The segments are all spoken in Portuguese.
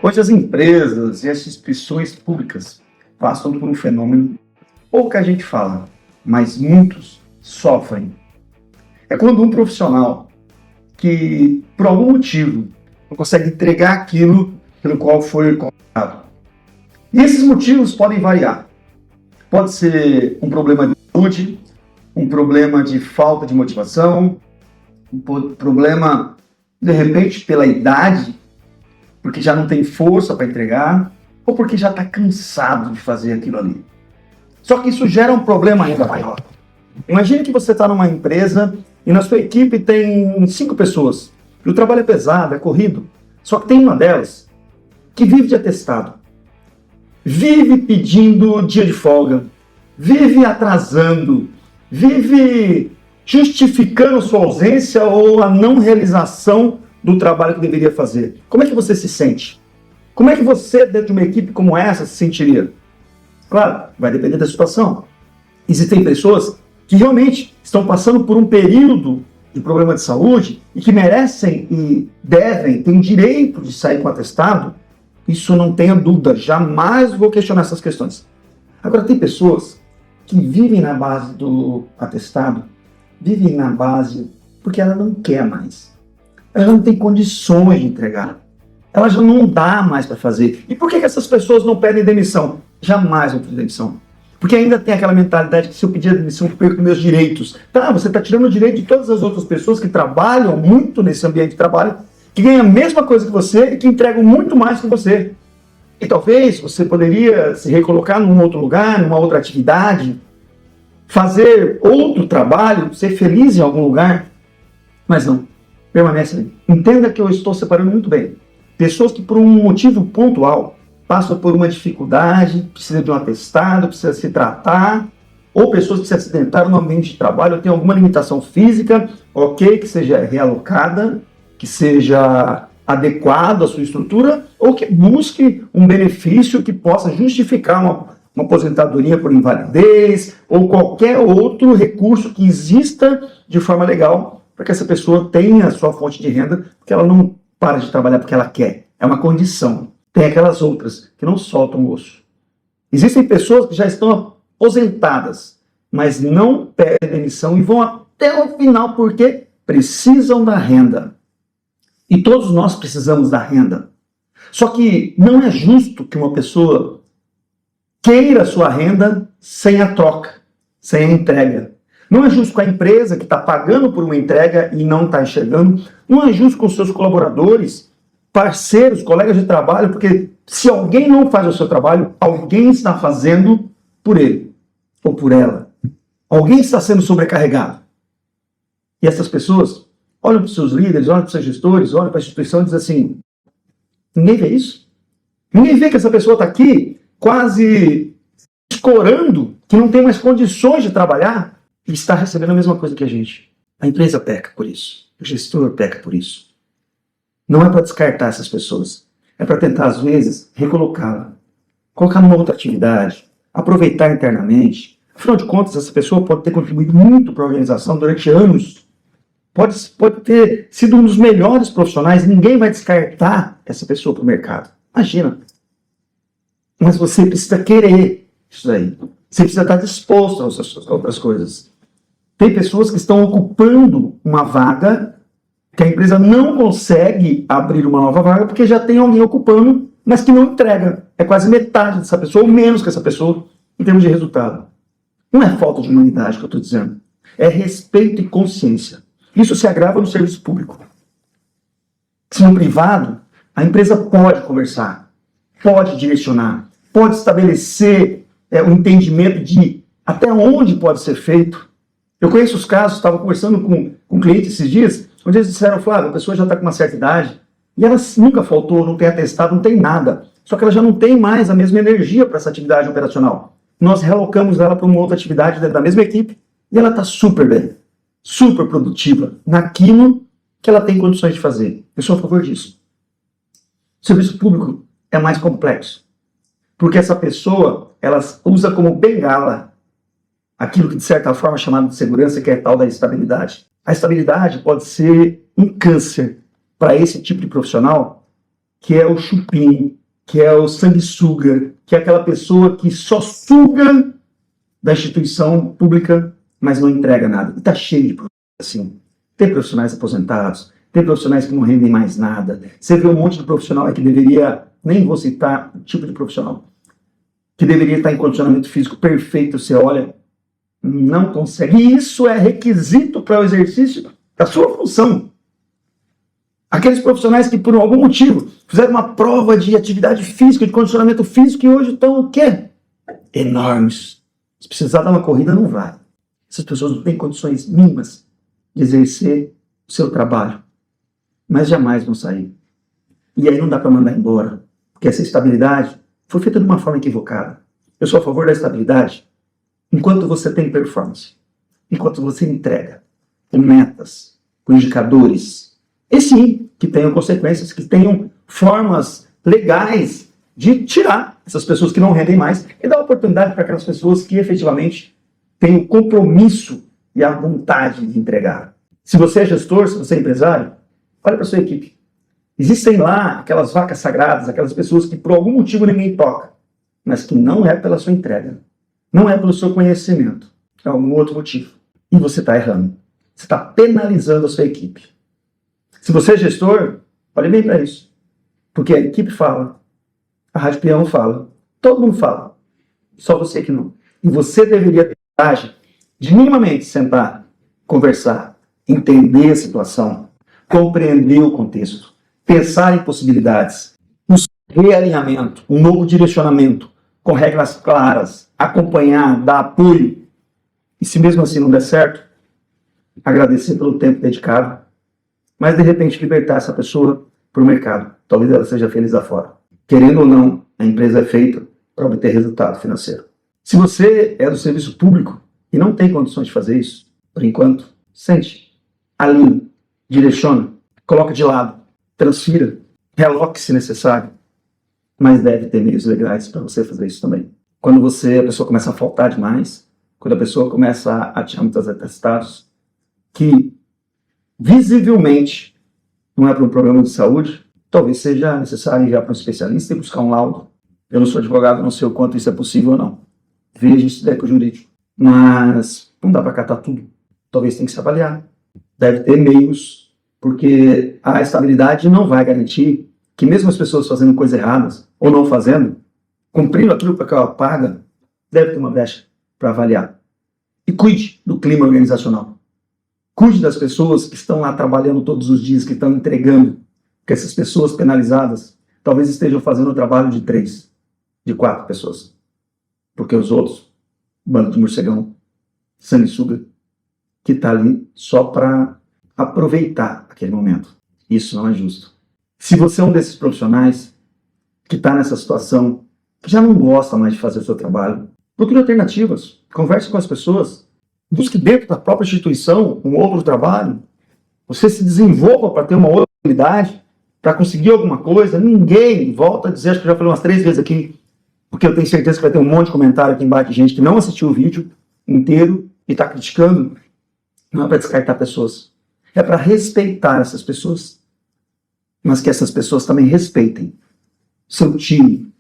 Hoje as empresas e as instituições públicas passam por um fenômeno pouca gente fala, mas muitos sofrem. É quando um profissional que, por algum motivo, não consegue entregar aquilo pelo qual foi contratado. E esses motivos podem variar. Pode ser um problema de saúde, um problema de falta de motivação, um problema, de repente, pela idade, porque já não tem força para entregar, ou porque já está cansado de fazer aquilo ali. Só que isso gera um problema ainda maior. Imagine que você está numa empresa e na sua equipe tem 5 pessoas. E o trabalho é pesado, é corrido. Só que tem uma delas que vive de atestado. Vive pedindo dia de folga. Vive atrasando. Vive justificando sua ausência ou a não realização do trabalho que deveria fazer. Como é que você se sente? Como é que você, dentro de uma equipe como essa, se sentiria? Claro, vai depender da situação. Existem pessoas que realmente estão passando por um período de problema de saúde e que merecem e devem, têm direito de sair com atestado. Isso não tenha dúvida, jamais vou questionar essas questões. Agora, tem pessoas que vivem na base do atestado, vivem na base porque ela não quer mais. Ela não tem condições de entregar. Ela já não dá mais para fazer. E por que essas pessoas não pedem demissão? Jamais vão pedir demissão. Porque ainda tem aquela mentalidade que se eu pedir a demissão, eu perco meus direitos. Tá, você está tirando o direito de todas as outras pessoas que trabalham muito nesse ambiente de trabalho, que ganham a mesma coisa que você e que entregam muito mais que você. E talvez você poderia se recolocar num outro lugar, numa outra atividade, fazer outro trabalho, ser feliz em algum lugar, mas não. Permanece ali. Entenda que eu estou separando muito bem. Pessoas que por um motivo pontual passam por uma dificuldade, precisam de um atestado, precisam se tratar, ou pessoas que se acidentaram no ambiente de trabalho, têm alguma limitação física, ok, que seja realocada, que seja adequado à sua estrutura, ou que busque um benefício que possa justificar uma aposentadoria por invalidez, ou qualquer outro recurso que exista de forma legal, para que essa pessoa tenha a sua fonte de renda, porque ela não para de trabalhar porque ela quer. É uma condição. Tem aquelas outras que não soltam o osso. Existem pessoas que já estão aposentadas, mas não pedem demissão e vão até o final porque precisam da renda. E todos nós precisamos da renda. Só que não é justo que uma pessoa queira a sua renda sem a troca, sem a entrega. Não é justo com a empresa que está pagando por uma entrega e não está enxergando. Não é justo com os seus colaboradores, parceiros, colegas de trabalho, porque se alguém não faz o seu trabalho, alguém está fazendo por ele ou por ela. Alguém está sendo sobrecarregado. E essas pessoas olham para os seus líderes, olham para os seus gestores, olham para a instituição e dizem assim, ninguém vê isso? Ninguém vê que essa pessoa está aqui quase escorando, que não tem mais condições de trabalhar e está recebendo a mesma coisa que a gente. A empresa peca por isso. O gestor peca por isso. Não é para descartar essas pessoas. É para tentar, às vezes, recolocá-la. Colocar numa outra atividade. Aproveitar internamente. Afinal de contas, essa pessoa pode ter contribuído muito para a organização durante anos. Pode ter sido um dos melhores profissionais. Ninguém vai descartar essa pessoa para o mercado. Imagina. Mas você precisa querer isso aí. Você precisa estar disposto a outras coisas. Tem pessoas que estão ocupando uma vaga que a empresa não consegue abrir uma nova vaga porque já tem alguém ocupando, mas que não entrega. É quase metade dessa pessoa, ou menos que essa pessoa, em termos de resultado. Não é falta de humanidade que eu estou dizendo. É respeito e consciência. Isso se agrava no serviço público. Se no privado, a empresa pode conversar, pode direcionar, pode estabelecer o entendimento de até onde pode ser feito. Eu conheço os casos, estava conversando com um cliente esses dias, onde eles disseram, Flávio, a pessoa já está com uma certa idade, e ela nunca faltou, não tem atestado, não tem nada. Só que ela já não tem mais a mesma energia para essa atividade operacional. Nós realocamos ela para uma outra atividade dentro da mesma equipe, e ela está super bem, super produtiva, naquilo que ela tem condições de fazer. Eu sou a favor disso. O serviço público é mais complexo, porque essa pessoa, ela usa como bengala aquilo que de certa forma é chamado de segurança, que é tal da estabilidade. A estabilidade pode ser um câncer para esse tipo de profissional que é o chupim, que é o sanguessuga, que é aquela pessoa que só suga da instituição pública, mas não entrega nada. E está cheio de profissionais assim. Tem profissionais aposentados, tem profissionais que não rendem mais nada. Você vê um monte de profissional que deveria, nem vou citar o tipo de profissional, que deveria estar em condicionamento físico perfeito, você olha, não consegue. E isso é requisito para o exercício da sua função. Aqueles profissionais que, por algum motivo, fizeram uma prova de atividade física, de condicionamento físico, e hoje estão o quê? Enormes. Se precisar dar uma corrida, não vai. Essas pessoas não têm condições mínimas de exercer o seu trabalho, mas jamais vão sair. E aí não dá para mandar embora, porque essa estabilidade foi feita de uma forma equivocada. Eu sou a favor da estabilidade enquanto você tem performance, enquanto você entrega com metas, com indicadores, e sim, que tenham consequências, que tenham formas legais de tirar essas pessoas que não rendem mais e dar oportunidade para aquelas pessoas que efetivamente têm o compromisso e a vontade de entregar. Se você é gestor, se você é empresário, olha para a sua equipe. Existem lá aquelas vacas sagradas, aquelas pessoas que por algum motivo ninguém toca, mas que não é pela sua entrega, não é pelo seu conhecimento, é algum outro motivo. E você está errando. Você está penalizando a sua equipe. Se você é gestor, olhe bem para isso. Porque a equipe fala, a Rádio Peão fala, todo mundo fala, só você que não. E você deveria ter coragem de minimamente sentar, conversar, entender a situação, compreender o contexto, pensar em possibilidades, um realinhamento, um novo direcionamento, com regras claras, acompanhar, dar apoio. E se mesmo assim não der certo, agradecer pelo tempo dedicado, mas de repente libertar essa pessoa para o mercado. Talvez ela seja feliz lá fora. Querendo ou não, a empresa é feita para obter resultado financeiro. Se você é do serviço público e não tem condições de fazer isso, por enquanto, sente, alinhe, direciona, coloca de lado, transfira, reloque se necessário, mas deve ter meios legais para você fazer isso também. Quando a pessoa começa a faltar demais, quando a pessoa começa a tirar muitos atestados, que visivelmente não é para um problema de saúde, talvez seja necessário enviar para um especialista e buscar um laudo. Eu não sou advogado, não sei o quanto isso é possível ou não. Veja isso daí com o jurídico. Mas não dá para catar tudo. Talvez tenha que se avaliar. Deve ter meios, porque a estabilidade não vai garantir que mesmo as pessoas fazendo coisas erradas, ou não fazendo, cumprindo aquilo para que ela paga, deve ter uma brecha para avaliar. E cuide do clima organizacional. Cuide das pessoas que estão lá trabalhando todos os dias, que estão entregando, que essas pessoas penalizadas talvez estejam fazendo o trabalho de 3, de 4 pessoas. Porque os outros, bando de morcegão, sanguessuga, que está ali só para aproveitar aquele momento. Isso não é justo. Se você é um desses profissionais que está nessa situação, que já não gosta mais de fazer o seu trabalho, procure alternativas, converse com as pessoas, busque dentro da própria instituição um outro trabalho, você se desenvolva para ter uma outra habilidade, para conseguir alguma coisa. Ninguém, volta a dizer, acho que eu já falei umas 3 vezes aqui, porque eu tenho certeza que vai ter um monte de comentário aqui embaixo de gente que não assistiu o vídeo inteiro e está criticando. Não é para descartar pessoas, é para respeitar essas pessoas, mas que essas pessoas também respeitem seu time,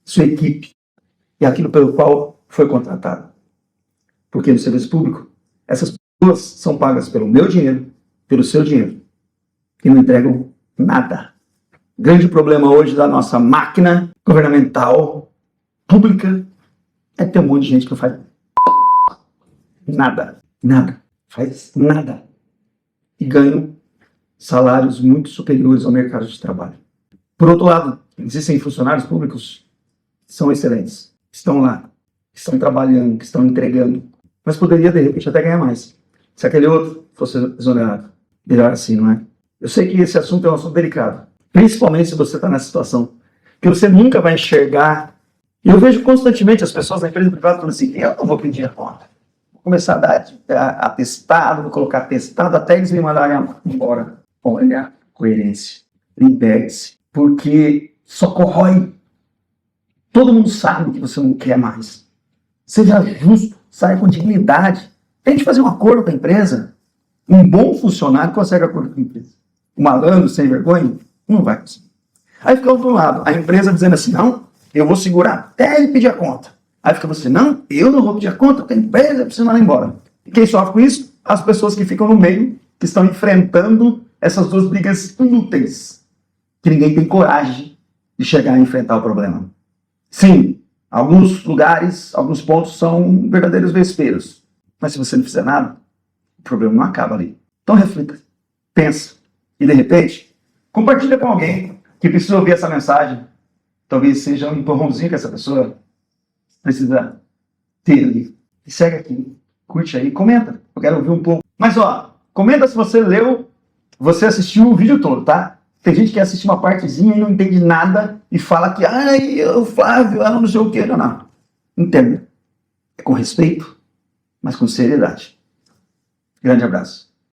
sua equipe e aquilo pelo qual foi contratado. Porque no serviço público, essas pessoas são pagas pelo meu dinheiro, pelo seu dinheiro, e não entregam nada. O grande problema hoje da nossa máquina governamental, pública, é ter um monte de gente que não faz nada. Faz nada. E ganham salários muito superiores ao mercado de trabalho. Por outro lado, existem funcionários públicos que são excelentes, que estão lá, que estão trabalhando, que estão entregando, mas poderia, de repente, até ganhar mais. Se aquele outro fosse exonerado. Melhor assim, não é? Eu sei que esse assunto é um assunto delicado, principalmente se você está nessa situação, que você nunca vai enxergar. E eu vejo constantemente as pessoas da empresa privada falando assim, eu não vou pedir a conta. Vou começar a dar atestado, vou colocar atestado até eles me mandarem embora. Olha, coerência. Liberte-se, porque só corrói. Todo mundo sabe que você não quer mais. Seja justo, saia com dignidade. Tente fazer um acordo com a empresa. Um bom funcionário consegue acordo com a empresa. Um malandro sem vergonha não vai conseguir. Aí fica do lado, a empresa dizendo assim, não, eu vou segurar até ele pedir a conta. Aí fica você, não, eu não vou pedir a conta, porque a empresa precisa mandar embora. E quem sofre com isso? As pessoas que ficam no meio, que estão enfrentando essas duas brigas inúteis, que ninguém tem coragem de chegar a enfrentar o problema. Sim, alguns lugares, alguns pontos são verdadeiros vespeiros, mas se você não fizer nada, o problema não acaba ali. Então reflita, pensa, e de repente, compartilha com alguém que precisa ouvir essa mensagem. Talvez seja um empurrãozinho que essa pessoa precisa ter ali. E segue aqui, curte aí, comenta. Eu quero ouvir um pouco. Mas ó, comenta se você leu, você assistiu o vídeo todo, tá? Tem gente que assiste uma partezinha e não entende nada e fala que, ai, o Flávio, não sei o quê. Não, não. Entenda. É com respeito, mas com seriedade. Grande abraço.